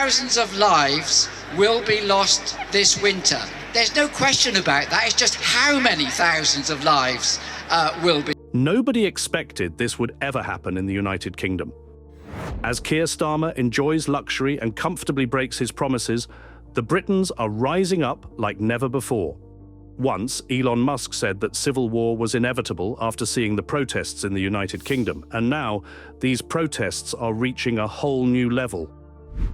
thousands of lives will be lost this winter. There's no question about that. It's just how many thousands of lives will be. Nobody expected this would ever happen in the United Kingdom. As Keir Starmer enjoys luxury and comfortably breaks his promises, the Britons are rising up like never before. Once, Elon Musk said that civil war was inevitable after seeing the protests in the United Kingdom, and now these protests are reaching a whole new level.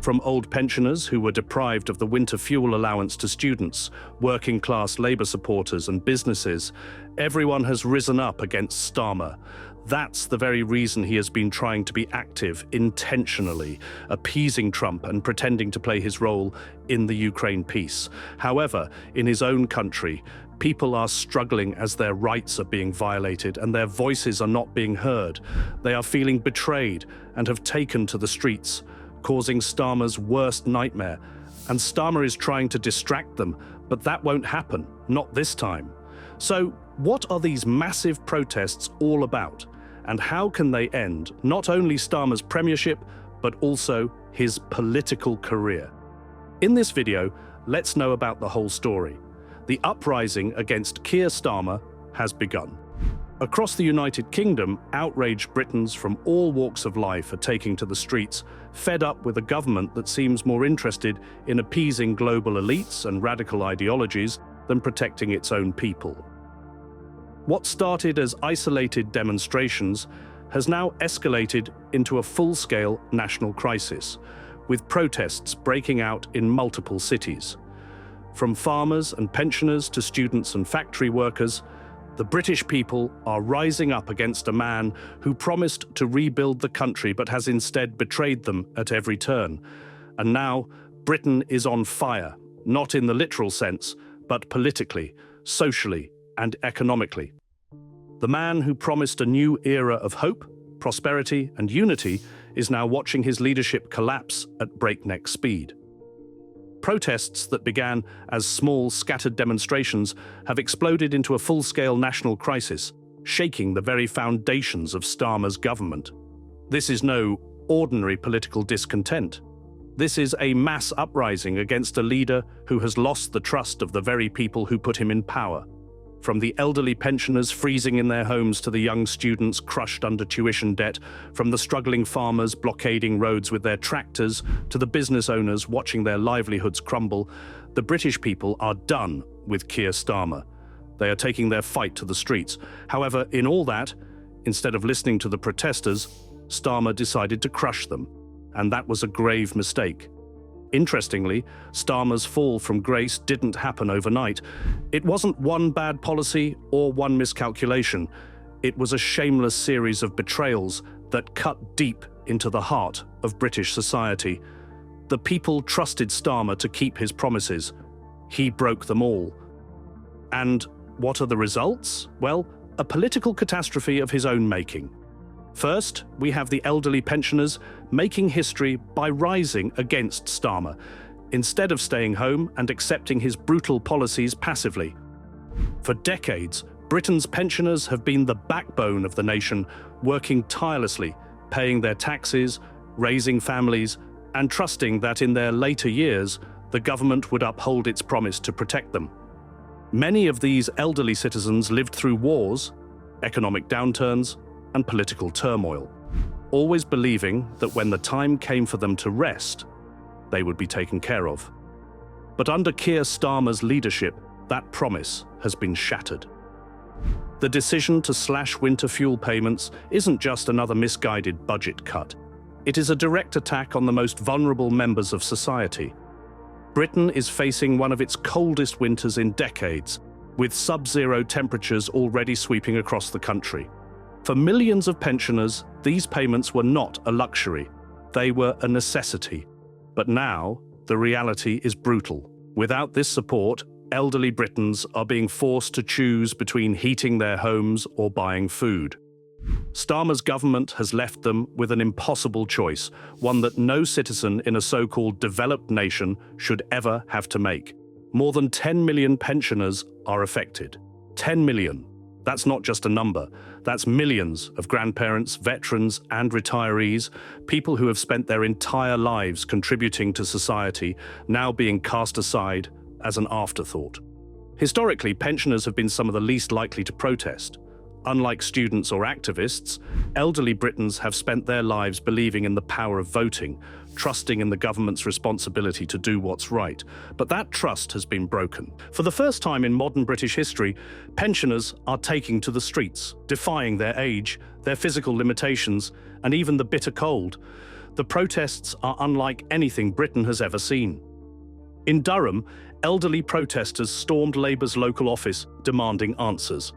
From old pensioners who were deprived of the winter fuel allowance to students, working-class Labour supporters and businesses, everyone has risen up against Starmer. That's the very reason he has been trying to be active intentionally, appeasing Trump and pretending to play his role in the Ukraine peace. However, in his own country, people are struggling as their rights are being violated and their voices are not being heard. They are feeling betrayed and have taken to the streets, causing Starmer's worst nightmare. And Starmer is trying to distract them, but that won't happen, not this time. So, what are these massive protests all about? And how can they end not only Starmer's premiership, but also his political career? In this video, let's know about the whole story. The uprising against Keir Starmer has begun. Across the United Kingdom, outraged Britons from all walks of life are taking to the streets, fed up with a government that seems more interested in appeasing global elites and radical ideologies than protecting its own people. What started as isolated demonstrations has now escalated into a full-scale national crisis, with protests breaking out in multiple cities. From farmers and pensioners to students and factory workers, the British people are rising up against a man who promised to rebuild the country but has instead betrayed them at every turn. And now, Britain is on fire, not in the literal sense, but politically, socially, and economically. The man who promised a new era of hope, prosperity, and unity is now watching his leadership collapse at breakneck speed. Protests that began as small, scattered demonstrations have exploded into a full-scale national crisis, shaking the very foundations of Starmer's government. This is no ordinary political discontent. This is a mass uprising against a leader who has lost the trust of the very people who put him in power. From the elderly pensioners freezing in their homes to the young students crushed under tuition debt, from the struggling farmers blockading roads with their tractors to the business owners watching their livelihoods crumble, the British people are done with Keir Starmer. They are taking their fight to the streets. However, in all that, instead of listening to the protesters, Starmer decided to crush them, and that was a grave mistake. Interestingly, Starmer's fall from grace didn't happen overnight. It wasn't one bad policy or one miscalculation. It was a shameless series of betrayals that cut deep into the heart of British society. The people trusted Starmer to keep his promises. He broke them all. And what are the results? Well, a political catastrophe of his own making. First, we have the elderly pensioners making history by rising against Starmer, instead of staying home and accepting his brutal policies passively. For decades, Britain's pensioners have been the backbone of the nation, working tirelessly, paying their taxes, raising families, and trusting that in their later years, the government would uphold its promise to protect them. Many of these elderly citizens lived through wars, economic downturns, and political turmoil, always believing that when the time came for them to rest, they would be taken care of. But under Keir Starmer's leadership, that promise has been shattered. The decision to slash winter fuel payments isn't just another misguided budget cut. It is a direct attack on the most vulnerable members of society. Britain is facing one of its coldest winters in decades, with sub-zero temperatures already sweeping across the country. For millions of pensioners, these payments were not a luxury. They were a necessity. But now, the reality is brutal. Without this support, elderly Britons are being forced to choose between heating their homes or buying food. Starmer's government has left them with an impossible choice, one that no citizen in a so-called developed nation should ever have to make. More than 10 million pensioners are affected. 10 million. That's not just a number. That's millions of grandparents, veterans, and retirees, people who have spent their entire lives contributing to society, now being cast aside as an afterthought. Historically, pensioners have been some of the least likely to protest. Unlike students or activists, elderly Britons have spent their lives believing in the power of voting, trusting in the government's responsibility to do what's right. But that trust has been broken. For the first time in modern British history, pensioners are taking to the streets, defying their age, their physical limitations, and even the bitter cold. The protests are unlike anything Britain has ever seen. In Durham, elderly protesters stormed Labour's local office, demanding answers.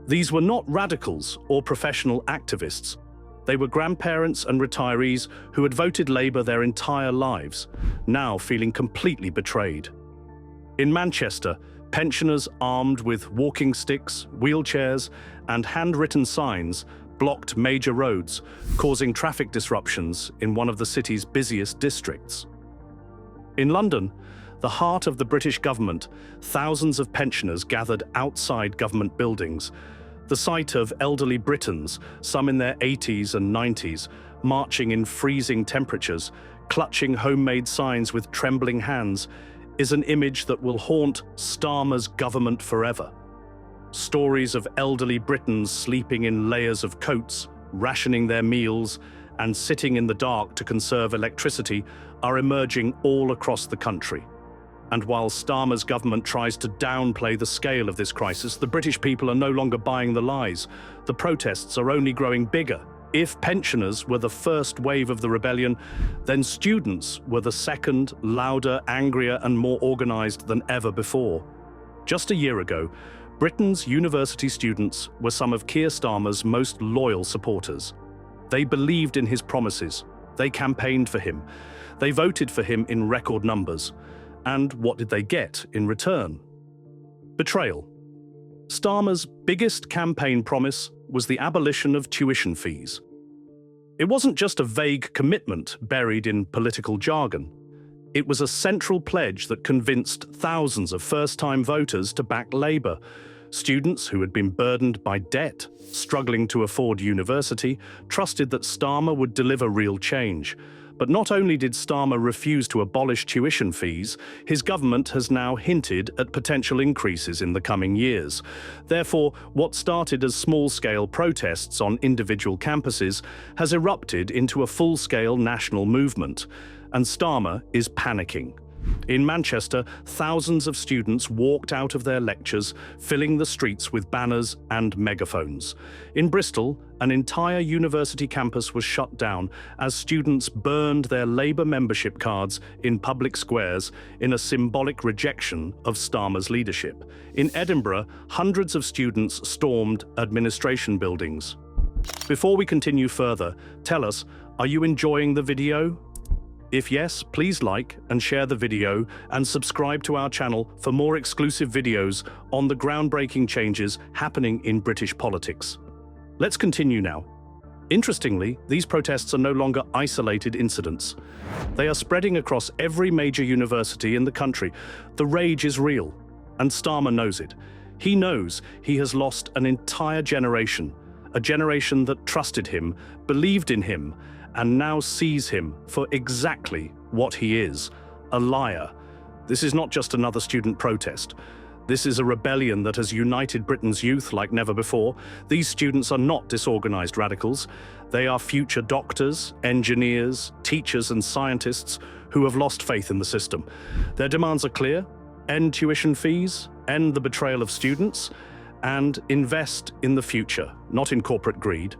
These were not radicals or professional activists. They were grandparents and retirees who had voted Labour their entire lives, now feeling completely betrayed. In Manchester, pensioners armed with walking sticks, wheelchairs, and handwritten signs blocked major roads, causing traffic disruptions in one of the city's busiest districts. In London, the heart of the British government, thousands of pensioners gathered outside government buildings, the sight of elderly Britons, some in their 80s and 90s, marching in freezing temperatures, clutching homemade signs with trembling hands, is an image that will haunt Starmer's government forever. Stories of elderly Britons sleeping in layers of coats, rationing their meals, and sitting in the dark to conserve electricity are emerging all across the country. And while Starmer's government tries to downplay the scale of this crisis, the British people are no longer buying the lies. The protests are only growing bigger. If pensioners were the first wave of the rebellion, then students were the second, louder, angrier, and more organised than ever before. Just a year ago, Britain's university students were some of Keir Starmer's most loyal supporters. They believed in his promises. They campaigned for him. They voted for him in record numbers. And what did they get in return? Betrayal. Starmer's biggest campaign promise was the abolition of tuition fees. It wasn't just a vague commitment buried in political jargon. It was a central pledge that convinced thousands of first-time voters to back Labour. Students who had been burdened by debt, struggling to afford university, trusted that Starmer would deliver real change. But not only did Starmer refuse to abolish tuition fees, his government has now hinted at potential increases in the coming years. Therefore, what started as small-scale protests on individual campuses has erupted into a full-scale national movement, and Starmer is panicking. In Manchester, thousands of students walked out of their lectures, filling the streets with banners and megaphones. In Bristol, an entire university campus was shut down as students burned their Labour membership cards in public squares in a symbolic rejection of Starmer's leadership. In Edinburgh, hundreds of students stormed administration buildings. Before we continue further, tell us, are you enjoying the video? If yes, please like and share the video and subscribe to our channel for more exclusive videos on the groundbreaking changes happening in British politics. Let's continue now. Interestingly, these protests are no longer isolated incidents. They are spreading across every major university in the country. The rage is real, and Starmer knows it. He knows he has lost an entire generation, a generation that trusted him, believed in him, and now sees him for exactly what he is, a liar. This is not just another student protest. This is a rebellion that has united Britain's youth like never before. These students are not disorganized radicals. They are future doctors, engineers, teachers, and scientists who have lost faith in the system. Their demands are clear: end tuition fees, end the betrayal of students, and invest in the future, not in corporate greed.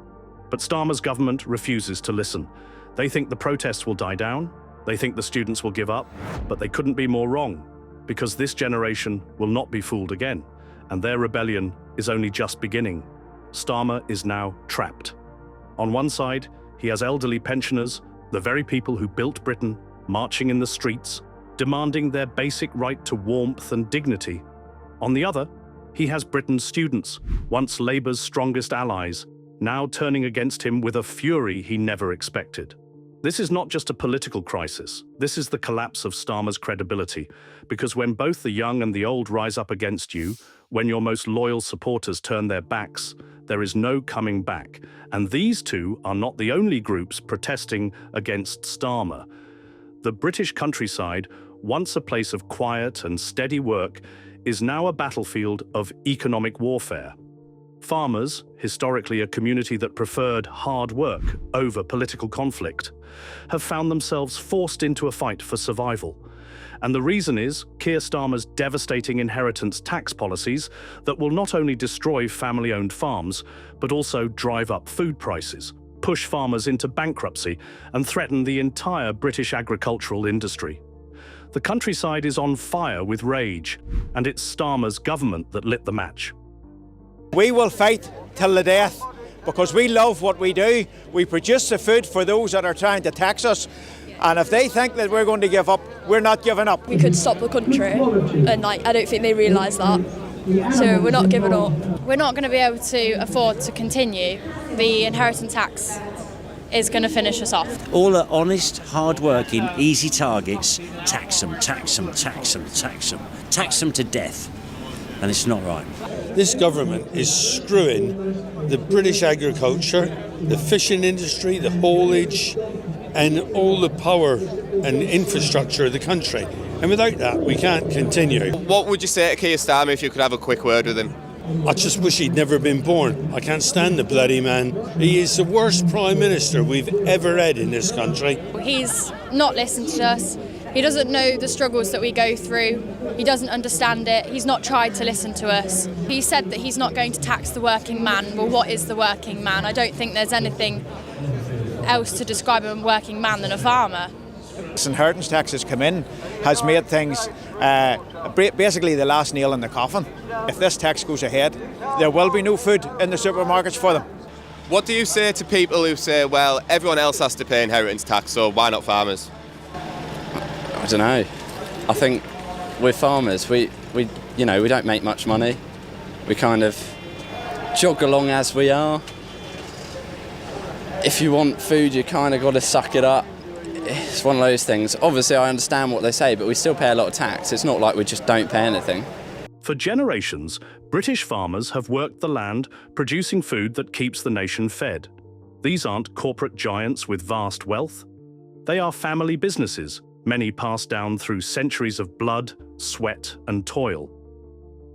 But Starmer's government refuses to listen. They think the protests will die down, they think the students will give up, but they couldn't be more wrong, because this generation will not be fooled again, and their rebellion is only just beginning. Starmer is now trapped. On one side, he has elderly pensioners, the very people who built Britain, marching in the streets, demanding their basic right to warmth and dignity. On the other, he has Britain's students, once Labour's strongest allies, now turning against him with a fury he never expected. This is not just a political crisis. This is the collapse of Starmer's credibility, because when both the young and the old rise up against you, when your most loyal supporters turn their backs, there is no coming back. And these two are not the only groups protesting against Starmer. The British countryside, once a place of quiet and steady work, is now a battlefield of economic warfare. Farmers, historically a community that preferred hard work over political conflict, have found themselves forced into a fight for survival. And the reason is Keir Starmer's devastating inheritance tax policies that will not only destroy family-owned farms, but also drive up food prices, push farmers into bankruptcy, and threaten the entire British agricultural industry. The countryside is on fire with rage, and it's Starmer's government that lit the match. We will fight till the death because we love what we do. We produce the food for those that are trying to tax us. And if they think that we're going to give up, we're not giving up. We could stop the country, and I don't think they realise that. So we're not giving up. We're not going to be able to afford to continue. The inheritance tax is going to finish us off. All the honest, hard-working, easy targets, tax them, tax them, tax them, tax them, tax them to death. And it's not right. This government is screwing the British agriculture, the fishing industry, the haulage, and all the power and infrastructure of the country. And without that, we can't continue. What would you say to Keir Starmer if you could have a quick word with him? I just wish he'd never been born. I can't stand the bloody man. He is the worst Prime Minister we've ever had in this country. He's not listened to us. He doesn't know the struggles that we go through. He doesn't understand it. He's not tried to listen to us. He said that he's not going to tax the working man. Well, what is the working man? I don't think there's anything else to describe a working man than a farmer. This inheritance tax has come in, has made things basically the last nail in the coffin. If this tax goes ahead, there will be no food in the supermarkets for them. What do you say to people who say, well, everyone else has to pay inheritance tax, so why not farmers? I don't know. I think we're farmers. We don't make much money. We kind of jog along as we are. If you want food, you kind of got to suck it up. It's one of those things. Obviously, I understand what they say, but we still pay a lot of tax. It's not like we just don't pay anything. For generations, British farmers have worked the land, producing food that keeps the nation fed. These aren't corporate giants with vast wealth. They are family businesses, many passed down through centuries of blood, sweat, and toil.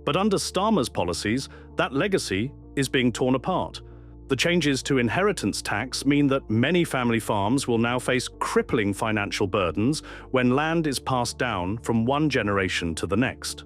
But under Starmer's policies, that legacy is being torn apart. The changes to inheritance tax mean that many family farms will now face crippling financial burdens when land is passed down from one generation to the next.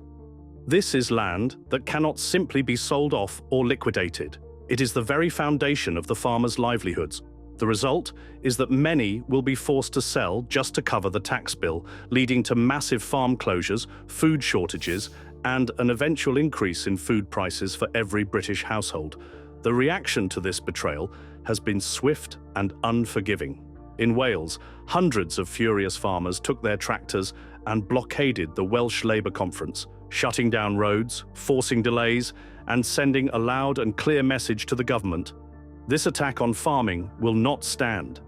This is land that cannot simply be sold off or liquidated. It is the very foundation of the farmers' livelihoods. The result is that many will be forced to sell just to cover the tax bill, leading to massive farm closures, food shortages, and an eventual increase in food prices for every British household. The reaction to this betrayal has been swift and unforgiving. In Wales, hundreds of furious farmers took their tractors and blockaded the Welsh Labour Conference, shutting down roads, forcing delays, and sending a loud and clear message to the government. This attack on farming will not stand.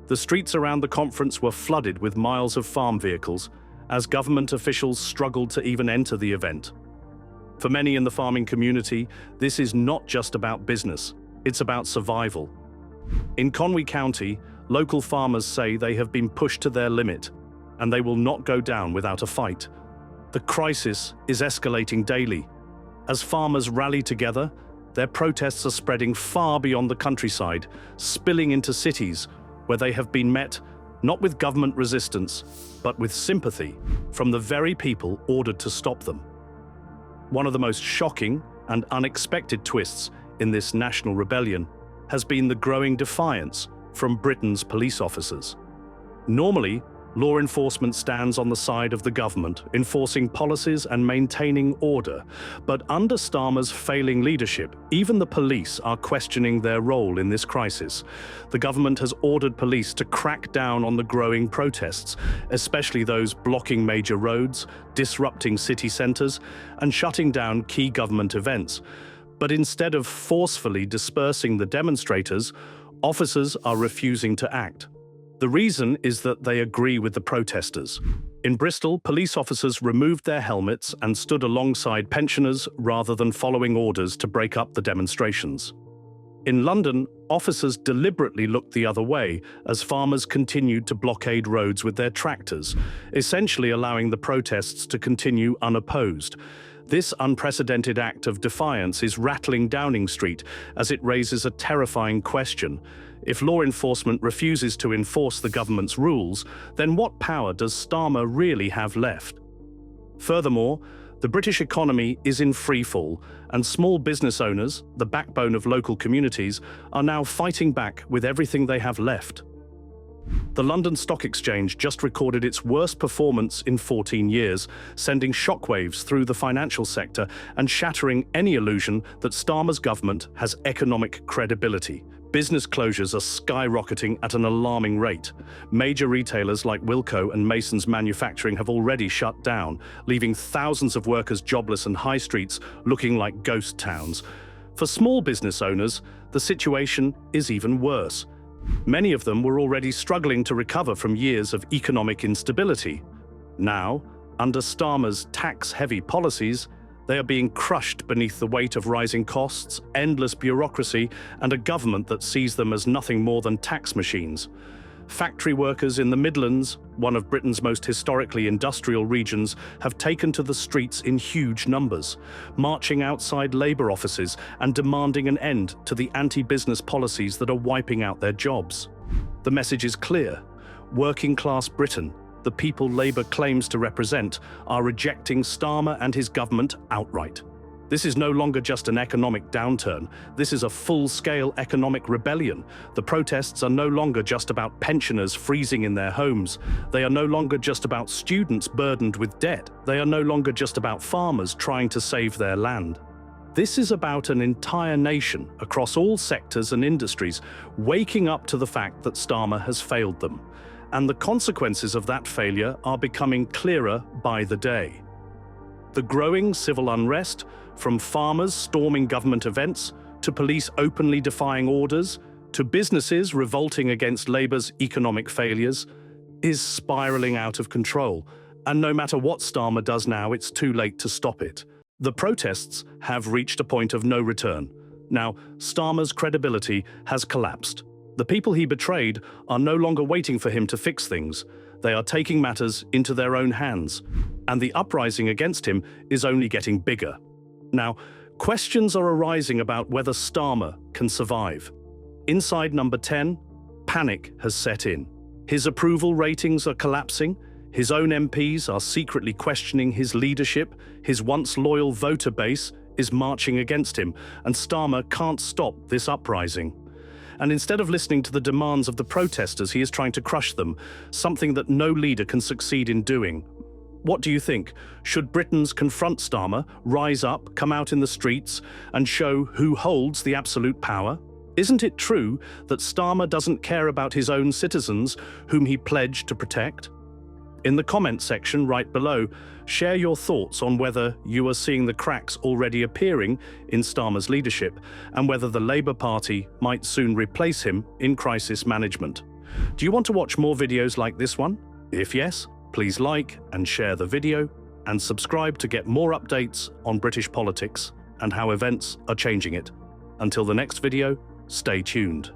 The streets around the conference were flooded with miles of farm vehicles as government officials struggled to even enter the event. For many in the farming community, this is not just about business, it's about survival. In Conwy County, local farmers say they have been pushed to their limit, and they will not go down without a fight. The crisis is escalating daily. As farmers rally together, their protests are spreading far beyond the countryside, spilling into cities where they have been met not with government resistance, but with sympathy from the very people ordered to stop them. One of the most shocking and unexpected twists in this national rebellion has been the growing defiance from Britain's police officers. Normally, law enforcement stands on the side of the government, enforcing policies and maintaining order. But under Starmer's failing leadership, even the police are questioning their role in this crisis. The government has ordered police to crack down on the growing protests, especially those blocking major roads, disrupting city centres, and shutting down key government events. But instead of forcefully dispersing the demonstrators, officers are refusing to act. The reason is that they agree with the protesters. In Bristol, police officers removed their helmets and stood alongside pensioners rather than following orders to break up the demonstrations. In London, officers deliberately looked the other way as farmers continued to blockade roads with their tractors, essentially allowing the protests to continue unopposed. This unprecedented act of defiance is rattling Downing Street as it raises a terrifying question. If law enforcement refuses to enforce the government's rules, then what power does Starmer really have left? Furthermore, the British economy is in freefall, and small business owners, the backbone of local communities, are now fighting back with everything they have left. The London Stock Exchange just recorded its worst performance in 14 years, sending shockwaves through the financial sector and shattering any illusion that Starmer's government has economic credibility. Business closures are skyrocketing at an alarming rate. Major retailers like Wilko and Mason's Manufacturing have already shut down, leaving thousands of workers jobless and high streets looking like ghost towns. For small business owners, the situation is even worse. Many of them were already struggling to recover from years of economic instability. Now, under Starmer's tax-heavy policies, they are being crushed beneath the weight of rising costs, endless bureaucracy, and a government that sees them as nothing more than tax machines. Factory workers in the Midlands, one of Britain's most historically industrial regions, have taken to the streets in huge numbers, marching outside Labour offices and demanding an end to the anti-business policies that are wiping out their jobs. The message is clear. Working-class Britain, the people Labour claims to represent, are rejecting Starmer and his government outright. This is no longer just an economic downturn. This is a full-scale economic rebellion. The protests are no longer just about pensioners freezing in their homes. They are no longer just about students burdened with debt. They are no longer just about farmers trying to save their land. This is about an entire nation across all sectors and industries waking up to the fact that Starmer has failed them. And the consequences of that failure are becoming clearer by the day. The growing civil unrest, from farmers storming government events, to police openly defying orders, to businesses revolting against Labour's economic failures, is spiralling out of control. And no matter what Starmer does now, it's too late to stop it. The protests have reached a point of no return. Now, Starmer's credibility has collapsed. The people he betrayed are no longer waiting for him to fix things. They are taking matters into their own hands, and the uprising against him is only getting bigger. Now, questions are arising about whether Starmer can survive. Inside number 10, panic has set in. His approval ratings are collapsing, his own MPs are secretly questioning his leadership, his once loyal voter base is marching against him, and Starmer can't stop this uprising. And instead of listening to the demands of the protesters, he is trying to crush them, something that no leader can succeed in doing. What do you think? Should Britons confront Starmer, rise up, come out in the streets, and show who holds the absolute power? Isn't it true that Starmer doesn't care about his own citizens, whom he pledged to protect? In the comment section right below, share your thoughts on whether you are seeing the cracks already appearing in Starmer's leadership and whether the Labour Party might soon replace him in crisis management. Do you want to watch more videos like this one? If yes, please like and share the video and subscribe to get more updates on British politics and how events are changing it. Until the next video, stay tuned.